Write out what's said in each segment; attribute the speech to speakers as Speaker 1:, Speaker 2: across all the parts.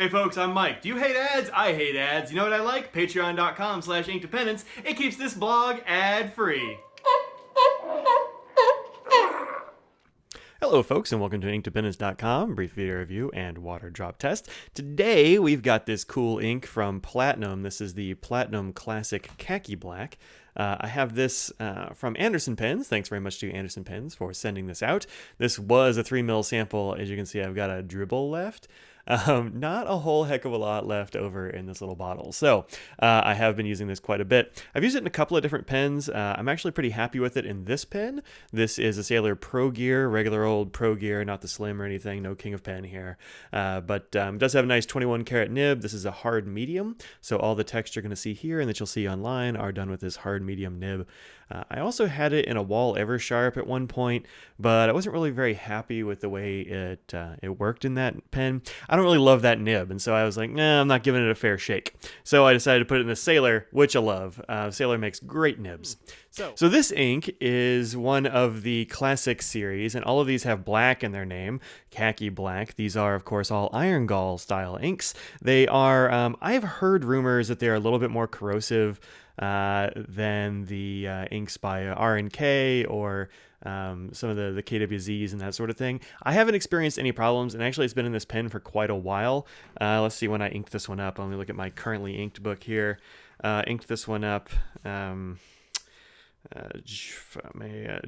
Speaker 1: Hey folks, I'm Mike. Do you hate ads? I hate ads. You know what I like? Patreon.com/Inkdependence. It keeps this blog ad-free. Hello folks, and welcome to Inkdependence.com, brief video review and water drop test. Today we've got this cool ink from Platinum. This is the Platinum Classic Khaki Black. I have this from Anderson Pens. Thanks very much to Anderson Pens for sending this out. This was a 3ml sample. As you can see, I've got a dribble left. Not a whole heck of a lot left over in this little bottle. So I have been using this quite a bit. I've used it in a couple of different pens. I'm actually pretty happy with it in this pen. This is a Sailor Progear, regular old Progear, not the slim or anything, no king of pen here. But it does have a nice 21 karat nib. This is a hard medium, so all the text you're going to see here and that you'll see online are done with this hard medium nib. I also had it in a Wall Eversharp at one point, but I wasn't really very happy with the way it worked in that pen. I don't really love that nib, and so I was like, nah, I'm not giving it a fair shake. So I decided to put it in the Sailor, which I love. Sailor makes great nibs. So this ink is one of the classic series, and all of these have black in their name, khaki black. These are, of course, all iron gall style inks. They are, I've heard rumors that they are a little bit more corrosive than the inks by R&K or some of the KWZs and that sort of thing. I haven't experienced any problems, and actually it's been in this pen for quite a while. Let's see when I inked this one up. Let me look at my currently inked book here. Inked this one up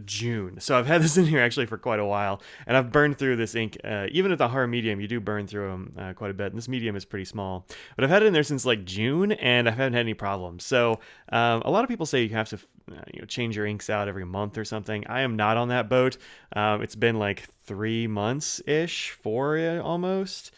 Speaker 1: June. So I've had this in here actually for quite a while, and I've burned through this ink. Even at the hard medium, you do burn through them quite a bit, and this medium is pretty small. But I've had it in there since like June, and I haven't had any problems. So a lot of people say you have to change your inks out every month or something. I am not on that boat. It's been like 3 months-ish, 4 almost.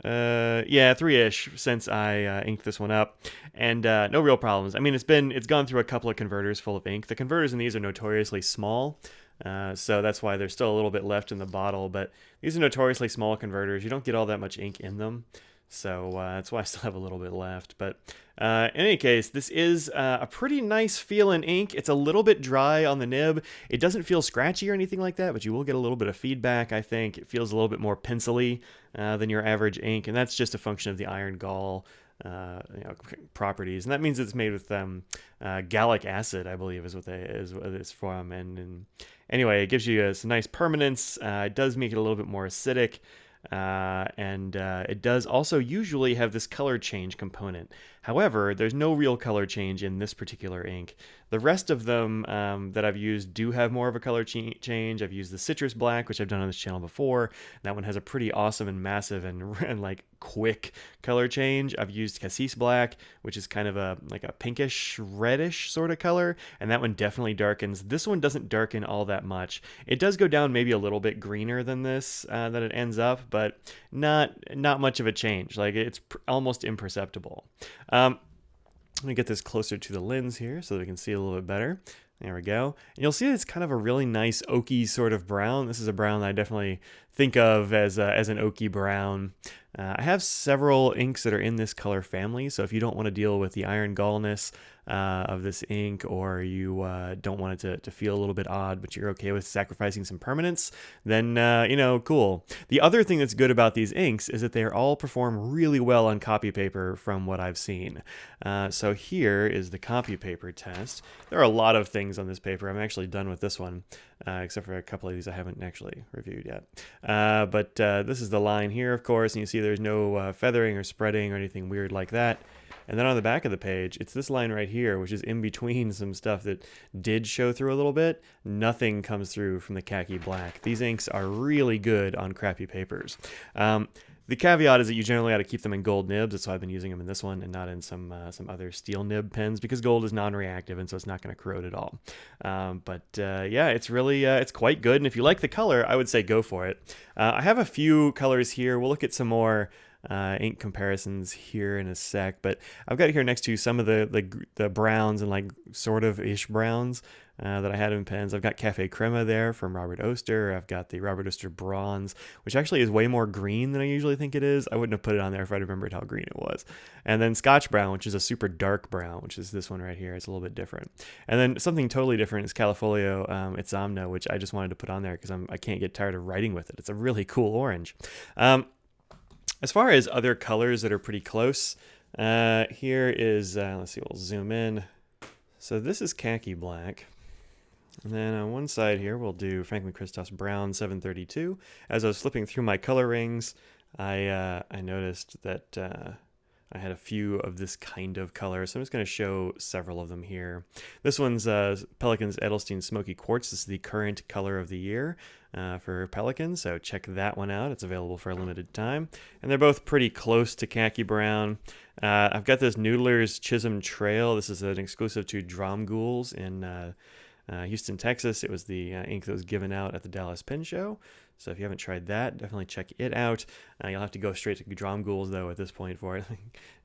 Speaker 1: Yeah, 3-ish since I inked this one up, and no real problems. I mean, it's gone through a couple of converters full of ink. The converters in these are notoriously small, so that's why there's still a little bit left in the bottle, but these are notoriously small converters. You don't get all that much ink in them, so that's why I still have a little bit left. But in any case, this is a pretty nice feeling ink. It's a little bit dry on the nib. It doesn't feel scratchy or anything like that, but you will get a little bit of feedback, I think. It feels a little bit more pencil-y than your average ink, and that's just a function of the iron gall properties. And that means it's made with gallic acid, I believe, is what it's from. And anyway, it gives you some nice permanence. It does make it a little bit more acidic. And it does also usually have this color change component. However, there's no real color change in this particular ink. The rest of them that I've used do have more of a color change. I've used the citrus black, which I've done on this channel before. That one has a pretty awesome and massive and like quick color change. I've used cassis black, which is kind of like a pinkish reddish sort of color, and that one definitely darkens. This one doesn't darken all that much. It does go down maybe a little bit greener than this that it ends up, but not much of a change. Like it's almost imperceptible. Let me get this closer to the lens here so that we can see a little bit better. There we go. And you'll see it's kind of a really nice oaky sort of brown. This is a brown that I definitely think of as an oaky brown. I have several inks that are in this color family, so if you don't want to deal with the iron gallness of this ink, or you don't want it to feel a little bit odd, but you're okay with sacrificing some permanence, then, cool. The other thing that's good about these inks is that they all perform really well on copy paper from what I've seen. So here is the copy paper test. There are a lot of things on this paper. I'm actually done with this one, except for a couple of these I haven't actually reviewed yet. But this is the line here, of course, and you see there's no feathering or spreading or anything weird like that. And then on the back of the page, it's this line right here, which is in between some stuff that did show through a little bit. Nothing comes through from the khaki black. These inks are really good on crappy papers. The caveat is that you generally ought to keep them in gold nibs. That's why I've been using them in this one and not in some other steel nib pens, because gold is non-reactive and so it's not going to corrode at all. Yeah, it's really it's quite good. And if you like the color, I would say go for it. I have a few colors here. We'll look at some more ink comparisons here in a sec, but I've got here next to some of the browns and like sort of ish browns that I had in pens. I've got Cafe Crema there from Robert Oster. I've got the Robert Oster Bronze, which actually is way more green than I usually think it is. I wouldn't have put it on there if I'd remembered how green it was. And then Scotch Brown, which is a super dark brown, which is this one right here. It's a little bit different. And then something totally different is Califolio Itzamna, which I just wanted to put on there because I can't get tired of writing with it. It's a really cool orange. As far as other colors that are pretty close, here is, let's see, we'll zoom in. So this is khaki black. And then on one side here, we'll do Franklin Christoph's Brown 732. As I was flipping through my color rings, I noticed that I had a few of this kind of color, so I'm just going to show several of them here. This one's Pelikan's Edelstein Smoky Quartz. This is the current color of the year for Pelikan, so check that one out. It's available for a limited time. And they're both pretty close to khaki brown. I've got this Noodlers Chisholm Trail. This is an exclusive to Drum Ghouls in Houston, Texas. It was the ink that was given out at the Dallas Pen Show. So if you haven't tried that, definitely check it out. You'll have to go straight to Drum Ghouls, though, at this point for it. I'm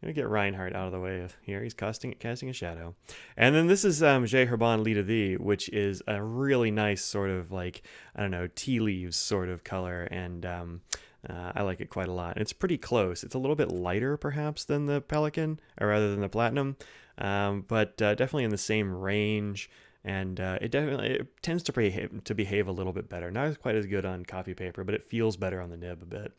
Speaker 1: going to get Reinhardt out of the way here. He's casting a shadow. And then this is J. Herban Lee to Thee, which is a really nice sort of like, I don't know, tea leaves sort of color. And I like it quite a lot. It's pretty close. It's a little bit lighter, perhaps, than the Pelikan, or rather than the Platinum, but definitely in the same range. And it tends to behave a little bit better. Not quite as good on copy paper, but it feels better on the nib a bit.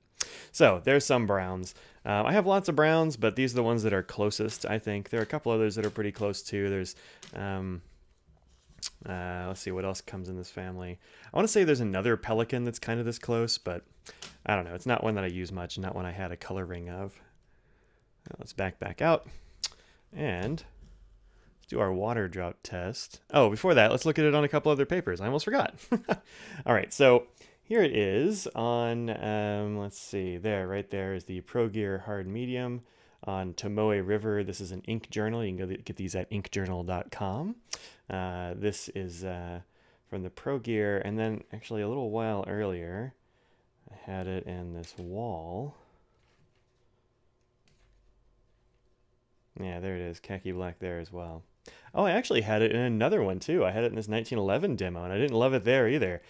Speaker 1: So there's some browns. I have lots of browns, but these are the ones that are closest, I think. There are a couple others that are pretty close too. There's, let's see what else comes in this family. I want to say there's another Pelikan that's kind of this close, but I don't know. It's not one that I use much, not one I had a color ring of. Let's back out. And do our water drop test. Oh, before that, let's look at it on a couple other papers. I almost forgot. All right, so here it is on, let's see, right there is the Progear Hard Medium on Tomoe River. This is an ink journal. You can go get these at inkjournal.com. This is from the Progear, and then actually a little while earlier, I had it in this wall. Yeah, there it is, khaki black there as well. Oh, I actually had it in another one too. I had it in this 1911 demo, and I didn't love it there either.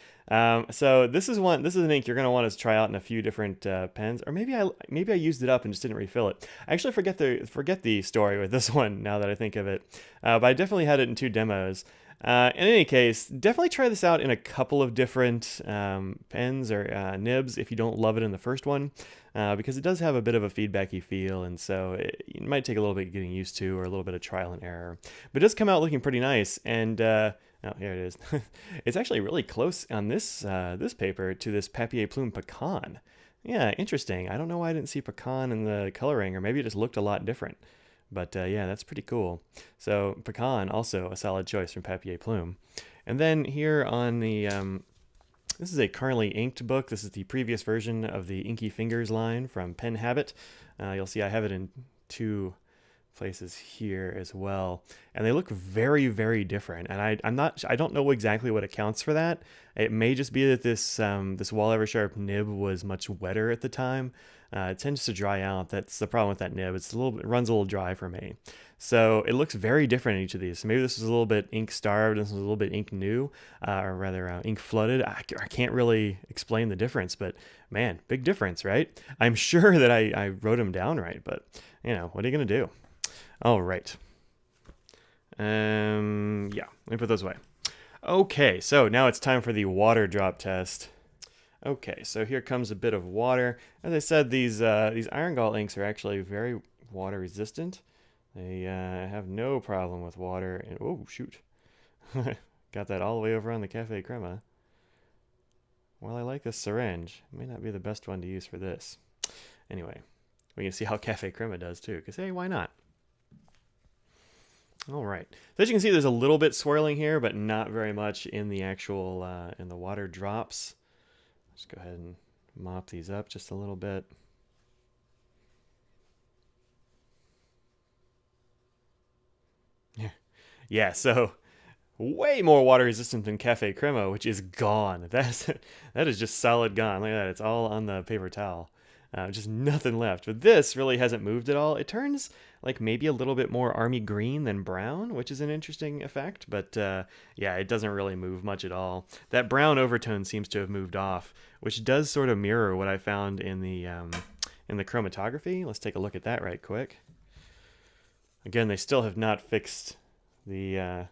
Speaker 1: So this is an ink you're going to want to try out in a few different pens, or maybe I used it up and just didn't refill it. I actually forget the story with this one now that I think of it, but I definitely had it in two demos. In any case, definitely try this out in a couple of different pens or nibs if you don't love it in the first one, because it does have a bit of a feedbacky feel, and so it might take a little bit getting used to or a little bit of trial and error. But it does come out looking pretty nice, and oh, here it is. It's actually really close on this paper to this Papier Plume Pecan. Yeah, interesting. I don't know why I didn't see pecan in the coloring, or maybe it just looked a lot different. But yeah, that's pretty cool. So pecan, also a solid choice from Papier Plume. And then here on the, this is a currently inked book. This is the previous version of the Inky Fingers line from Pen Habit. You'll see I have it in two places here as well, and they look very, very different. And I don't know exactly what accounts for that. It may just be that this Wall Eversharp nib was much wetter at the time. It tends to dry out. That's the problem with that nib. It runs a little dry for me. So it looks very different in each of these. So maybe this was a little bit ink starved, this was a little bit ink new, or rather ink flooded. I can't really explain the difference, but man, big difference, right? I'm sure that I wrote them down right, but you know, what are you gonna do? All right. Yeah, let me put those away. Okay, so now it's time for the water drop test. Okay, so here comes a bit of water. As I said, these iron gall inks are actually very water resistant. They have no problem with water. And oh shoot, got that all the way over on the Cafe Crema. Well, I like this syringe. It may not be the best one to use for this. Anyway, we can see how Cafe Crema does too, because hey, why not? All right, so as you can see, there's a little bit swirling here, but not very much in the actual in the water drops. Let's go ahead and mop these up just a little bit. Yeah, so way more water resistant than Cafe Crema, which is gone. That is just solid gone. Look at that, it's all on the paper towel. Just nothing left. But this really hasn't moved at all. It turns like maybe a little bit more army green than brown, which is an interesting effect. But yeah, it doesn't really move much at all. That brown overtone seems to have moved off, which does sort of mirror what I found in the chromatography. Let's take a look at that right quick. Again, they still have not fixed the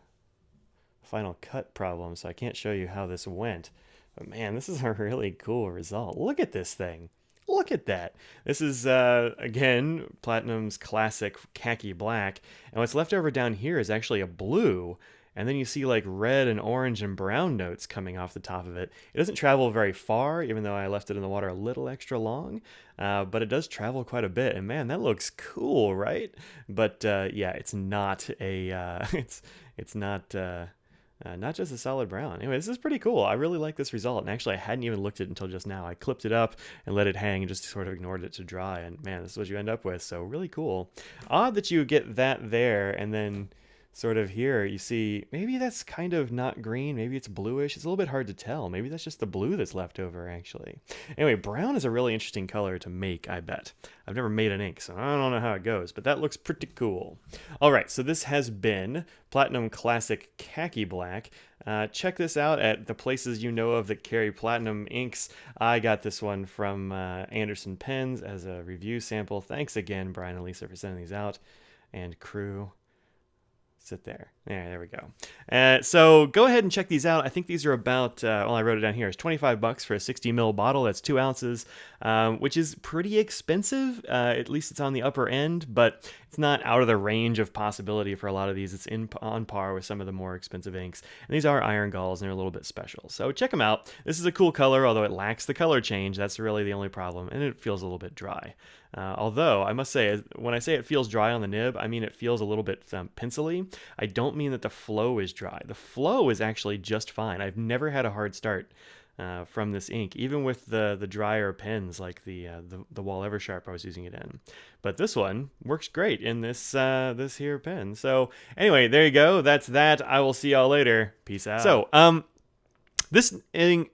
Speaker 1: final cut problem, so I can't show you how this went. But man, this is a really cool result. Look at this thing. Look at that. This is, again, Platinum's classic khaki black. And what's left over down here is actually a blue. And then you see like red and orange and brown notes coming off the top of it. It doesn't travel very far, even though I left it in the water a little extra long. But it does travel quite a bit. And man, that looks cool, right? But yeah, it's not a, it's not just a solid brown. Anyway, this is pretty cool. I really like this result. And actually, I hadn't even looked at it until just now. I clipped it up and let it hang and just sort of ignored it to dry. And man, this is what you end up with. So really cool. Odd that you get that there and then sort of here you see maybe that's kind of not green, maybe it's bluish. It's a little bit hard to tell. Maybe that's just the blue that's left over actually. Anyway, brown is a really interesting color to make, I bet. I've never made an ink, so I don't know how it goes, but that looks pretty cool. All right, so this has been Platinum Classic Khaki Black. Check this out at the places you know of that carry platinum inks. I got this one from Anderson Pens as a review sample. Thanks again, Brian and Lisa, for sending these out, and crew. Sit there. There we go. So go ahead and check these out. I think these are about, well, I wrote it down here. It's 25 bucks for a 60 ml bottle. That's 2 ounces, which is pretty expensive. At least it's on the upper end, but it's not out of the range of possibility for a lot of these. It's on par with some of the more expensive inks. And these are iron galls, and they're a little bit special. So check them out. This is a cool color, although it lacks the color change. That's really the only problem, and it feels a little bit dry. Although, I must say, when I say it feels dry on the nib, I mean it feels a little bit pencily. I don't mean that the flow is dry. The flow is actually just fine. I've never had a hard start from this ink, even with the drier pens like the Wall Eversharp I was using it in. But this one works great in this this here pen. So anyway, there you go. That's that. I will see y'all later. Peace out. So this ink.